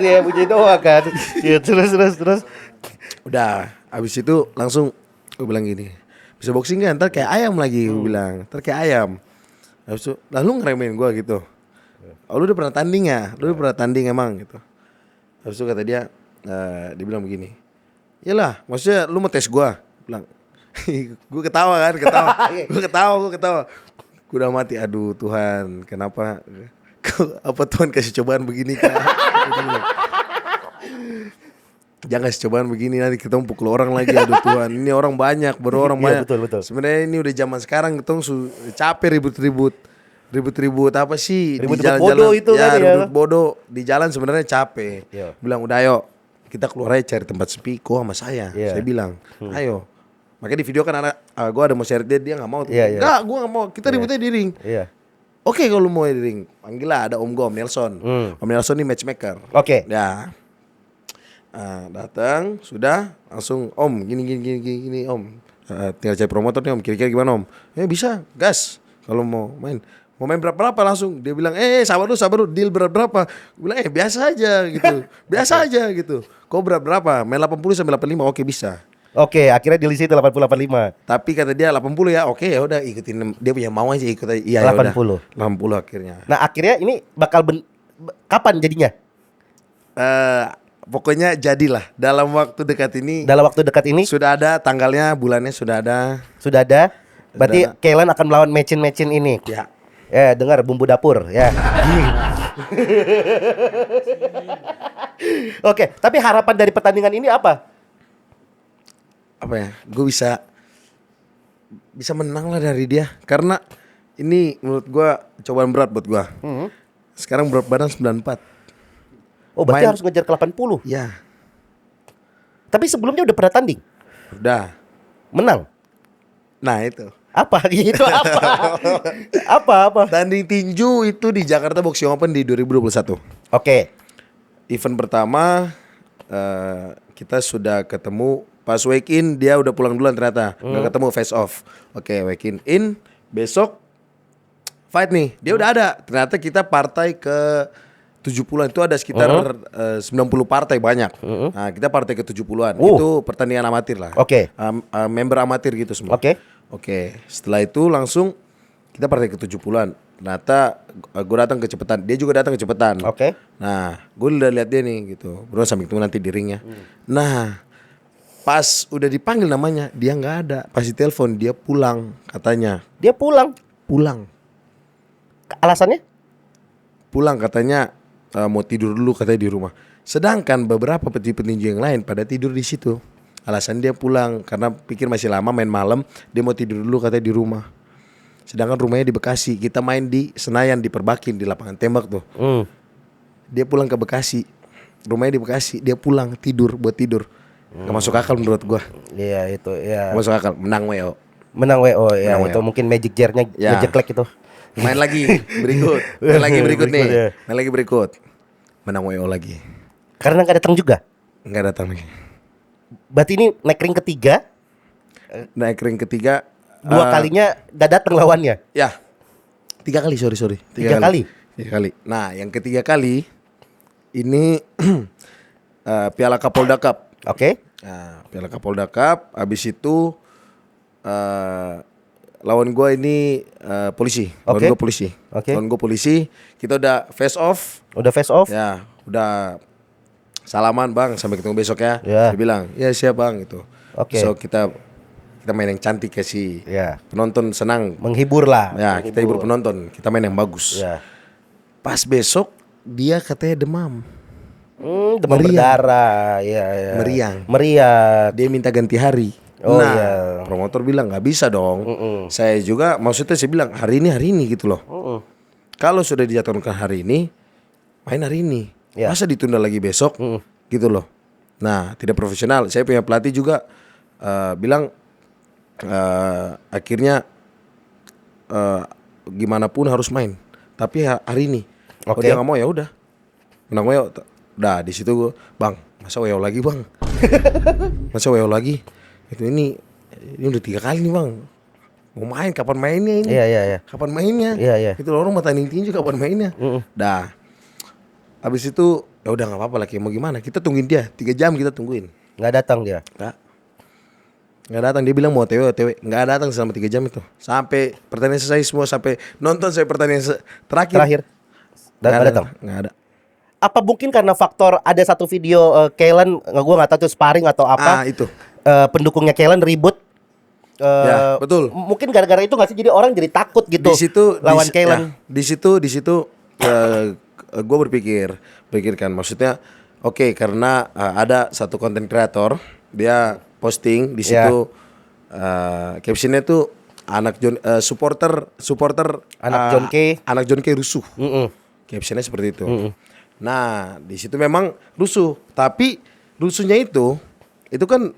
ya, bunyi doang kan. Ya terus. Udah, abis itu langsung gue bilang gini, bisa boxing nggak? Ntar kayak ayam lagi gue bilang. Ntar kayak ayam. Habis itu lalu ngeremehin gue gitu. Oh, lu udah pernah tanding ya? Lu udah pernah tanding emang gitu. Habis itu kata dia, dia bilang begini, iyalah, maksudnya lu mau tes gue? Bilang, gue ketawa kan, gue ketawa. Gue udah mati, aduh Tuhan, kenapa? Apa Tuhan kasih cobaan begini kan? Jangan kasih cobaan begini, nanti kita pukul orang lagi, aduh Tuhan. Ini orang banyak, baru orang banyak. Betul. Sebenarnya ini udah zaman sekarang, kita capek ribut-ribut apa sih? Ribut di jalan-jalan bodoh itu kan ya. Ribut bodoh di jalan sebenarnya capek. Bilang udah ayo kita keluar aja cari tempat sepi, kok sama saya. Saya bilang ayo. Makanya di video kan gue ada mau share dia nggak mau tuh. Enggak, gue nggak mau. Kita ributnya di ring. Oke, kalau mau di ring, panggil lah, ada Om Nelson. Om Nelson ini matchmaker. Oke. Ya. Datang, sudah langsung Om gini Om. Tinggal cari promotor nih Om. Kira-kira gimana Om? Bisa, gas. Kalau mau main berapa langsung. Dia bilang, sabar dulu, deal berapa? Gue bilang, biasa aja gitu. Biasa aja gitu. Kau berapa? Main 80 sampai 85, oke bisa. Oke, akhirnya di list itu 80-85. Tapi kata dia 80 ya, oke ya udah ikutin dia punya mau aja ikut aja. Iya 80. 80 akhirnya. Nah, akhirnya ini bakal kapan jadinya? Pokoknya jadilah dalam waktu dekat ini. Dalam waktu dekat ini sudah ada tanggalnya, bulannya sudah ada. Sudah ada. Berarti Kaylan akan melawan matchin ini. Ya. Dengar bumbu dapur ya. Oke, tapi harapan dari pertandingan ini apa? Apa ya? Gue bisa menang lah dari dia, karena ini menurut gue cobaan berat buat gue. Sekarang berat badan 94. Oh, berarti harus ngejar ke 80. Ya. Tapi sebelumnya udah pernah tanding? Udah. Menang? Nah itu. Apa gitu? Apa? Tanding tinju itu di Jakarta Boxing Open di 2021. Oke. Event pertama kita sudah ketemu. Pas week in dia udah pulang duluan ternyata. Nggak ketemu face off. Oke, week in besok fight nih. Dia udah ada. Ternyata kita partai ke 70-an, itu ada sekitar 90 partai banyak. Nah, kita partai ke 70-an. Itu pertandingan amatir lah. Oke. Member amatir gitu semua. Oke. Setelah itu langsung kita partai ke 70-an. Ternyata gue datang kecepatan, dia juga datang kecepatan. Oke. Nah, gue udah lihat dia nih gitu. Bro, sampai ketemu nanti di ringnya. Nah, pas udah dipanggil namanya, dia nggak ada. Pas ditelepon dia pulang katanya. Dia pulang. Alasannya? Pulang katanya mau tidur dulu katanya di rumah. Sedangkan beberapa petinju yang lain pada tidur di situ. Alasan dia pulang karena pikir masih lama main malam, dia mau tidur dulu katanya di rumah. Sedangkan rumahnya di Bekasi, kita main di Senayan di Perbakin di lapangan tembak tuh. Dia pulang ke Bekasi, rumahnya di Bekasi, dia pulang buat tidur. Gak masuk akal menurut gua. Iya itu ya. Gak masuk akal, menang WO ya. Itu mungkin magic jar-nya ngejeklek itu. Main lagi berikut. Main lagi berikut. Menang WO lagi. Karena gak datang juga? Gak datang lagi. Berarti ini naik ring ketiga. Naik ring ketiga. Dua kalinya gak datang lawannya. Ya. 3 kali, sorry. 3 kali. 3 kali. Nah, yang ketiga kali ini Piala Kapolda Cup. Oke. Nah, Piala Kapolda Cup. Abis itu lawan gue ini polisi. Lawan gue polisi. Lawan gue polisi. Kita udah face off. Ya, udah salaman bang, sampai ketemu besok ya. Dia bilang, ya siap bang gitu. So kita main yang cantik ya sih. Penonton senang. Menghibur lah. Ya, kita hibur penonton. Kita main yang bagus. Pas besok dia katanya demam. Demam Meriang. berdarah, ya, ya. Meriang. Dia minta ganti hari. Oh, nah, iya. promotor bilang nggak bisa dong. Saya juga maksudnya saya bilang hari ini gitu loh. Kalau sudah dijadwalkan hari ini, main hari ini. Ya. Masa ditunda lagi besok? Gitu loh. Nah, tidak profesional. Saya punya pelatih juga bilang akhirnya gimana pun harus main. Tapi hari ini. Oh, Oke. dia nggak mau ya udah. Menang Weo. Dah di situ gue, Bang, masa Weo lagi, Bang? Masa Weo lagi? Ini udah 3 kali nih, Bang. Mau main kapan mainnya ini? Iya. Kapan mainnya? Iya. Itu orang mau tanding tinju kapan mainnya? Dah. Habis itu ya udah nggak apa-apa lagi mau gimana? Kita tungguin dia 3 jam kita tungguin. Nggak datang dia. Nggak datang, dia bilang mau OTW. Nggak datang selama 3 jam itu. Sampai pertandingan selesai semua, sampai nonton saya pertandingan terakhir. Nggak datang. Nggak ada. Apa mungkin karena faktor ada satu video Kellen, gue nggak tahu itu sparring atau apa? Itu. Pendukungnya Kellen ribut. Ya, betul. Mungkin gara-gara itu nggak sih jadi orang jadi takut gitu. Di situ lawan Kellen. di situ gue berpikirkan maksudnya oke, karena ada satu konten kreator dia posting di situ captionnya tuh anak supporter Anak John Kay. anak John Kay rusuh. Captionnya seperti itu. Nah, di situ memang rusuh, tapi rusuhnya itu kan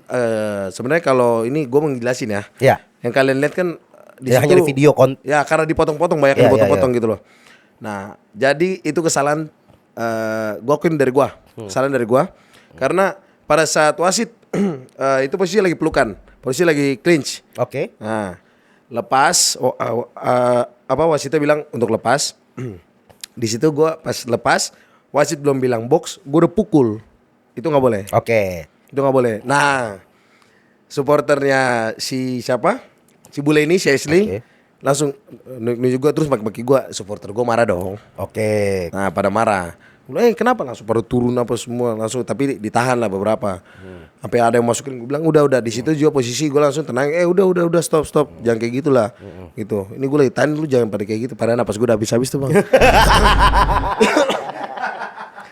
sebenarnya kalau ini gue menjelasin ya. Ya. Yang kalian lihat kan di Ya, situ hanya di video ya karena dipotong-potong, banyak Ya, dipotong-potong gitu loh. Nah, jadi itu kesalahan gue akuin dari gue, kesalahan dari gue, karena pada saat wasit itu posisi lagi pelukan, posisi lagi clinch. Oke. Nah, lepas wasitnya bilang untuk lepas. Di situ gue pas lepas, wasit belum bilang box, gue udah pukul. Itu nggak boleh. Oke. Itu nggak boleh. Nah, supporternya si siapa? Si bule ini, si Ashley, langsung nunjuk gue terus maki-maki gue. Supporter gue marah dong. Oke. Nah, pada marah. Kenapa langsung pada turun apa semua langsung, tapi ditahan lah beberapa. Sampai ada yang masukin, gue bilang udah di situ juga posisi gue langsung tenang. Udah stop, jangan kayak gitulah. Gitu. Ini gue lagi tahan, lu jangan pada kayak gitu. Padahal napas gue udah habis tuh, Bang.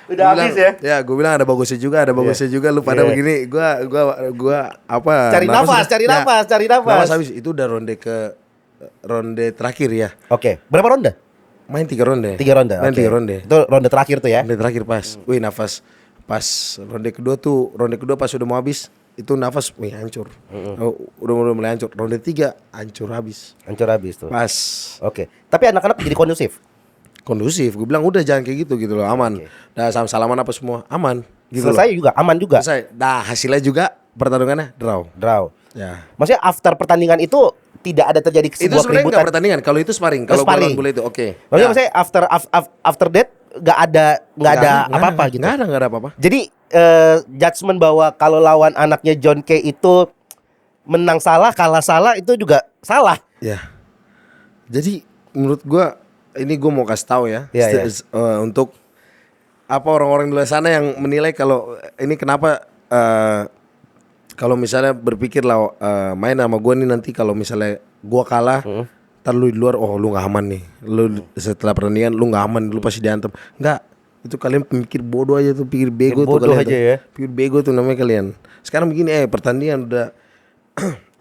Udah habis ya? Ya, gue bilang ada bagusnya juga, lu pada begini. Gua apa? Cari nafas. Nafas habis. Itu udah ronde terakhir ya. Oke. Berapa ronde? Main 3 ronde. 3 ronde. Main Oke. 3 ronde. Itu ronde terakhir tuh ya? Ronde terakhir pas. Wih, nafas. Pas ronde kedua pas udah mau habis, itu nafas hancur. Udah mulai hancur. Ronde 3 hancur habis. Hancur habis tuh. Pas. Oke. Tapi anak-anak jadi kondusif. Kondusif. Gue bilang udah jangan kayak gitu loh, aman. Dah salaman apa semua aman. Gitu Selesai loh. juga, aman juga. Selesai. Dah hasilnya juga pertarungannya draw. Ya. Maksudnya after pertandingan itu tidak ada terjadi Itu sebuah sebenarnya keributan. nggak pertandingan. Kalau itu sparring. Kalau sparring. bola itu oke. Maksudnya after that nggak ada apa-apa gitu. Nggak ada apa-apa. Jadi judgement bahwa kalau lawan anaknya John Kay itu menang salah, kalah salah itu juga salah. Ya. Jadi menurut gua ini gua mau kasih tahu ya. Iya. Untuk apa orang-orang di luar sana yang menilai kalau ini kenapa kalau misalnya berpikir lah main sama gua nih nanti kalau misalnya gua kalah, ntar lu di luar lu nggak aman nih. Lu setelah pertandingan lu nggak aman, lu pasti diantem. Enggak. Itu kalian pikir bodoh aja tuh, pikir bego tuh Bodoh kalian. aja ya. Pikir bego tuh namanya kalian. Sekarang begini pertandingan udah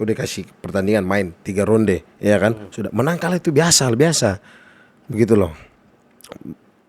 udah kasih pertandingan main 3 ronde, ya kan? Sudah menang kalah itu biasa. Begitu loh.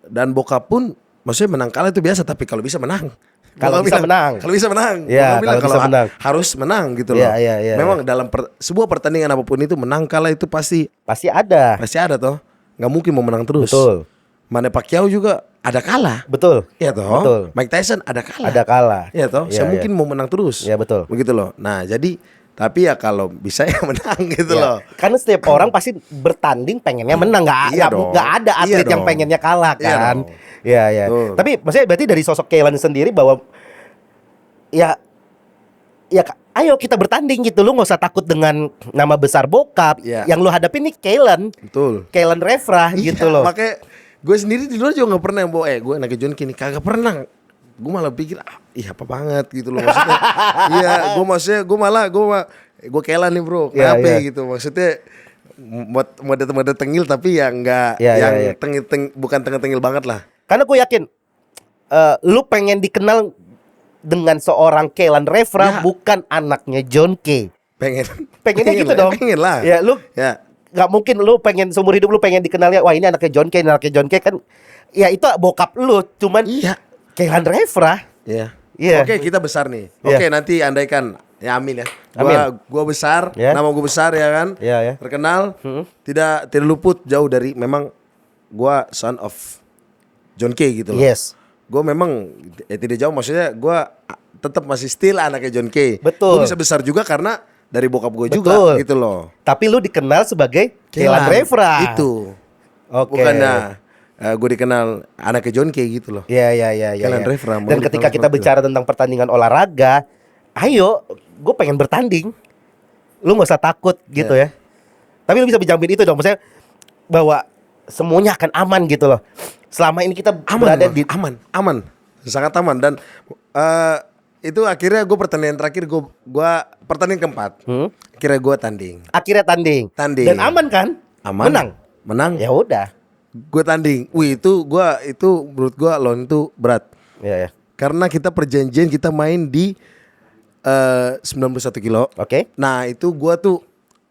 Dan bokap pun maksudnya menang kalah itu biasa, tapi kalau bisa menang. Kalau bisa menang. Kalau bisa menang. Ya, Bokap bilang kalau bisa menang. harus menang gitu loh. Iya. Memang dalam sebuah pertandingan apapun itu menang kalah itu pasti ada. toh. Nggak mungkin mau menang terus. Betul. Manny Pacquiao juga ada kalah. Betul. Iya toh. Betul. Mike Tyson ada kalah. Ada kalah. Iya toh. Iya, Saya mungkin mau menang terus. Iya, betul. Begitu loh. Nah, jadi tapi ya kalau bisa ya menang gitu loh. Karena setiap orang pasti bertanding pengennya menang, Iya dong. nggak ada atlet Iya yang dong. pengennya kalah Iya kan. dong. Iya. Tapi maksudnya berarti dari sosok Kellen sendiri bahwa ya ayo kita bertanding gitu, lu nggak usah takut dengan nama besar bokap. Iya. Yang lu hadapin nih Betul. Kellen Refra gitu loh. Makanya gue sendiri di luar juga nggak pernah yang bawa gue anak John kini kagak pernah. Gue malah pikir apa banget gitu loh maksudnya. Iya, gue Kellen nih bro. Iya, Kenapa iya. gitu maksudnya mode tengil tapi ya enggak Iya, yang iya. bukan tengil banget lah. Karena gue yakin lu pengen dikenal dengan seorang Kaylan Refra, Ya. bukan anaknya John K. Pengennya gitu lah, dong. Pengen lah. Ya lu Ya. nggak mungkin lu pengen seumur hidup lu pengen dikenalnya, wah ini anaknya John K, ini anaknya John K kan. Ya itu bokap lu, cuman Iya. Kaylan Refra. Iya. Iya. Oke, kita besar nih. Iya. Oke, nanti andaikan ya amin ya. Amin. Gua besar, Ya. nama gua besar ya kan? Iya, ya. Terkenal, tidak luput jauh dari memang gua son of John K gitu loh. Yes. Gua memang tidak jauh, maksudnya gua tetap masih still anaknya John K. Betul. Gua bisa besar juga karena dari bokap gue Betul. juga gitu loh. Tapi lu dikenal sebagai Kaylan Refra. Itu. Oke. Bukannya gue dikenal anaknya John K gitu loh. Iya. Kaylan Refra, mau Dan ketika dikenal kita seperti bicara tentang pertandingan olahraga, ayo, gue pengen bertanding. Lu nggak usah takut gitu ya. Tapi lu bisa menjamin itu dong, maksudnya bahwa semuanya akan aman gitu loh. Selama ini kita berada di aman, sangat aman. Dan itu akhirnya gue pertandingan terakhir gue pertandingan keempat. Akhirnya gue tanding. Tanding. Tanding. Dan aman kan? Aman. Menang. Ya udah. Gue tanding. Wih itu menurut gue lawan itu berat. Iya. Karena kita perjanjian kita main di 91 kilo. Oke. Nah itu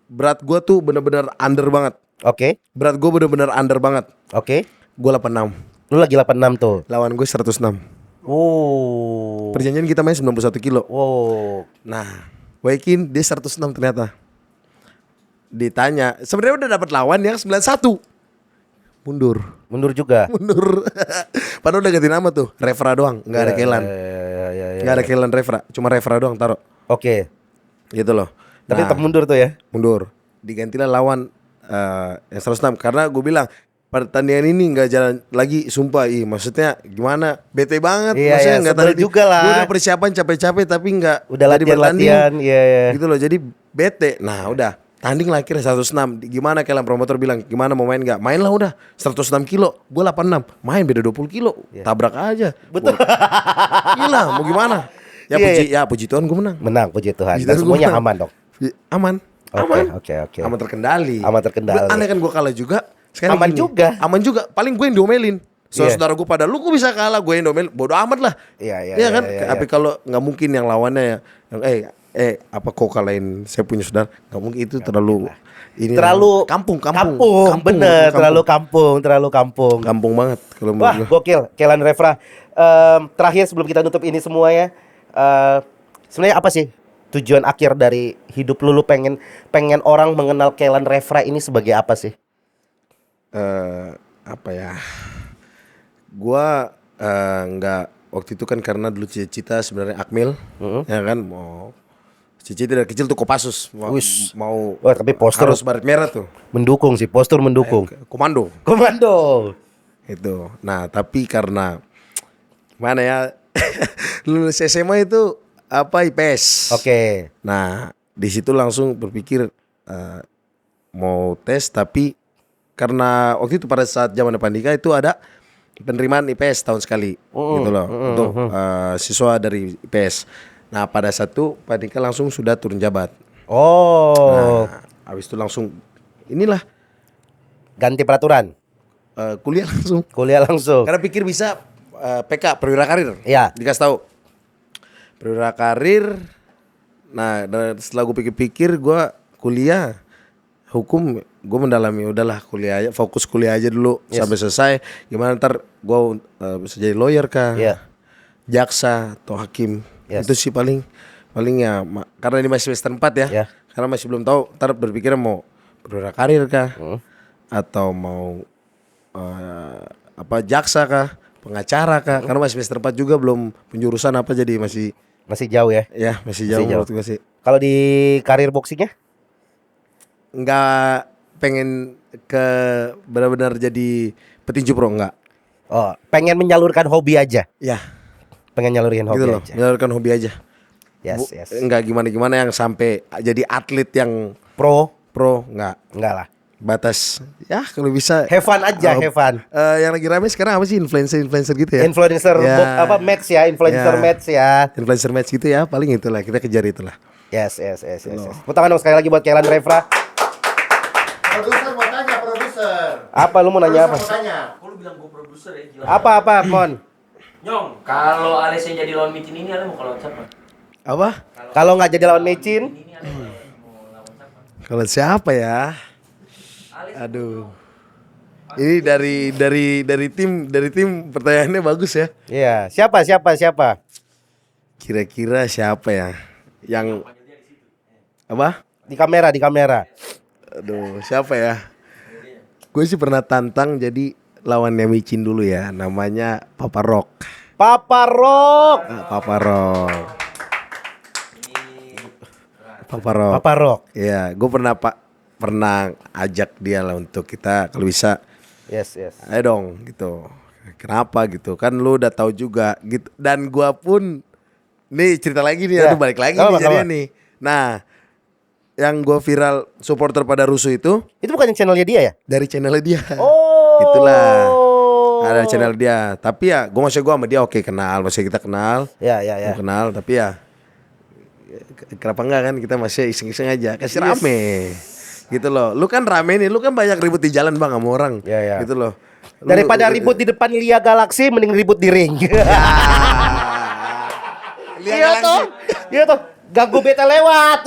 berat gue tuh bener-bener under banget. Oke. Berat gue bener-bener under banget. Oke. Gue 86. Lu lagi 86 tuh. Lawan gue 106. Oh. Perjanjian kita main 91 kilo. Wow. Nah, Wekin dia 106 ternyata. Ditanya, sebenarnya udah dapat lawan yang 91. Mundur juga. Padahal udah ganti nama tuh, Refra doang, nggak ada Kaylan. Iya. Nggak ada Kaylan Refra, cuma Refra doang taruh. Oke. Gitu loh. Tapi Nah, tetap mundur tuh ya. mundur. Digantilah lawan yang 106 karena gue bilang pertandingan ini nggak jalan lagi, sumpah. Maksudnya gimana? Bete banget. Iya, maksudnya iya, nggak sebel tadi. juga lah. Gue udah persiapan capek-capek tapi nggak Udah jadi bertanding. latihan, iya. Gitu loh. Jadi bete. Nah, udah tanding lah akhirnya 106. Gimana kalian promotor bilang, gimana mau main nggak? Main lah udah. 106 kilo, gue 86. Main beda 20 kilo. Tabrak aja. Betul. Gila, mau gimana? Ya Iya, puji Tuhan gue menang. Menang, puji Tuhan. Puji Dan Tuhan gua semuanya menang. aman dong. Aman. Oke. Aman terkendali. Aman terkendali. Aneh kan gue kalah juga. Sekarang Aman gini, juga. Aman juga. Paling gue yang diomelin. Saudara gue pada lu kok bisa kalah, gue yang diomelin. Bodoh amat lah. Iya, Iya kan? iya. Tapi kalau nggak mungkin yang lawannya yang apa kok kalahin saya punya saudara? Nggak mungkin, itu terlalu ini Terlalu kampung. Bener, terlalu kampung. Kampung banget kalau Wah, menurut gue. gokil, Kaylan Refra. Terakhir sebelum kita nutup ini semua ya, sebenarnya apa sih tujuan akhir dari hidup lu? Lu pengen orang mengenal Kaylan Refra ini sebagai apa sih? Apa ya? Gua nggak waktu itu kan karena dulu cita-cita sebenarnya Akmil, ya kan, mau cita-cita dari kecil tuh Kopassus, mau Wah, tapi postur harus baret merah tuh, mendukung sih, postur mendukung. komando Komando. itu. Nah tapi karena mana ya, lulus SMA itu apa IPS. Oke. Nah di situ langsung berpikir mau tes, tapi karena waktu itu pada saat zaman Pandika itu ada penerimaan IPS tahun sekali gitu loh, untuk siswa dari IPS. Nah pada satu Pandika langsung sudah turun jabat. Oh, Nah, habis itu langsung inilah ganti peraturan, kuliah kuliah langsung. langsung. Karena pikir bisa PK perwira karir. Iya. Dikasih tahu perwira karir. Nah dan setelah gue pikir-pikir, gue kuliah hukum, gue mendalami, udahlah kuliah aja, fokus kuliah aja dulu sampai selesai. Gimana ntar gue bisa jadi lawyer kah, jaksa atau hakim. Itu sih paling ya, karena ini masih semester 4 ya. Karena masih belum tahu, ntar berpikir mau perwira karir kah, atau mau jaksa kah, pengacara kah. Karena masih semester 4 juga, belum penjurusan apa, jadi masih jauh ya. Ya masih jauh menurut gue sih. Kalau di karir boxingnya? Nggak pengen ke benar-benar jadi petinju pro, enggak. Oh, pengen menyalurkan hobi aja. Ya Pengen nyalurin hobi gitu loh, aja. menyalurkan hobi aja. Yes. Enggak gimana-gimana yang sampai jadi atlet yang Pro? enggak. Enggak lah. Batas ya kalau bisa Have fun aja, have fun. Yang lagi rame sekarang apa sih, influencer gitu ya? Influencer match ya, match ya. Influencer match gitu ya, paling itulah, kita kejar itulah. Yes. Tepuk tangan dong sekali lagi buat Kaylan Refra. Produser mau tanya, produser. Apa lu mau nanya apa? Kok lu bilang gue produser ya, gila. Apa Mon? Nyong, kalau Ales yang jadi lawan micin ini, Ale mau kalau siapa? Apa? Kalau nggak jadi lawan micin, Ini Ale mau lawan siapa? Kalau siapa ya? Ales Aduh. Ini dari tim pertanyaannya bagus ya. iya. Siapa? Kira-kira siapa ya? Yang apa? Di kamera. Aduh, siapa ya? Gue sih pernah tantang jadi lawannya micin dulu ya. Namanya Papa Rock. Papa Rock. Papa Rock. Papa Rock. Papa Rock. Iya, gue pernah ajak dia lah untuk kita kalau bisa. Yes. Ayo dong gitu. Kenapa gitu? Kan lu udah tahu juga gitu. Dan gua pun nih cerita lagi nih, Ya. aduh balik lagi Apa? nih jadinya nih. Nah, yang gua viral supporter pada rusuh itu Itu bukan yang channelnya dia ya? dari channelnya dia. Oh. Itulah. Ada channel dia. Tapi ya gua sama dia oke kenal, masih kita kenal. Ya. Gua kenal, tapi ya kenapa enggak kan kita masih iseng-iseng aja. Kasih rame. Gitu loh. Lu kan rame nih, lu kan banyak ribut di jalan Bang sama orang. Ya. Gitu loh. Daripada ribut di depan Lia Galaxy, mending ribut di ring. Iya tuh. Ganggu beta lewat.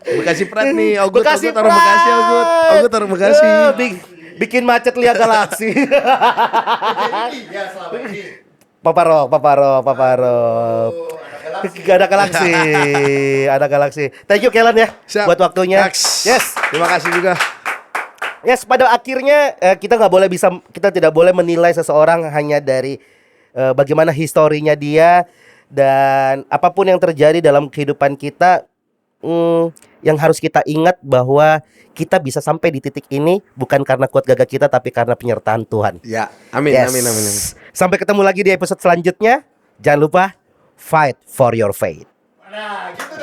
Bekasi Prat nih, Ogut Bekasi taruh Bekasi, Ogut taruh Bekasi. Bikin macet Lia Galaxy. Papa Rock. Gak ada galaksi. Thank you Kellen ya Siap. buat waktunya. Next. Yes. Terima kasih juga. Yes, pada akhirnya kita tidak boleh menilai seseorang hanya dari bagaimana historinya dia, dan apapun yang terjadi dalam kehidupan kita, yang harus kita ingat bahwa kita bisa sampai di titik ini bukan karena kuat gagah kita, tapi karena penyertaan Tuhan. Ya, amin, Yes. amin. Sampai ketemu lagi di episode selanjutnya. Jangan lupa fight for your faith. Nah, gitu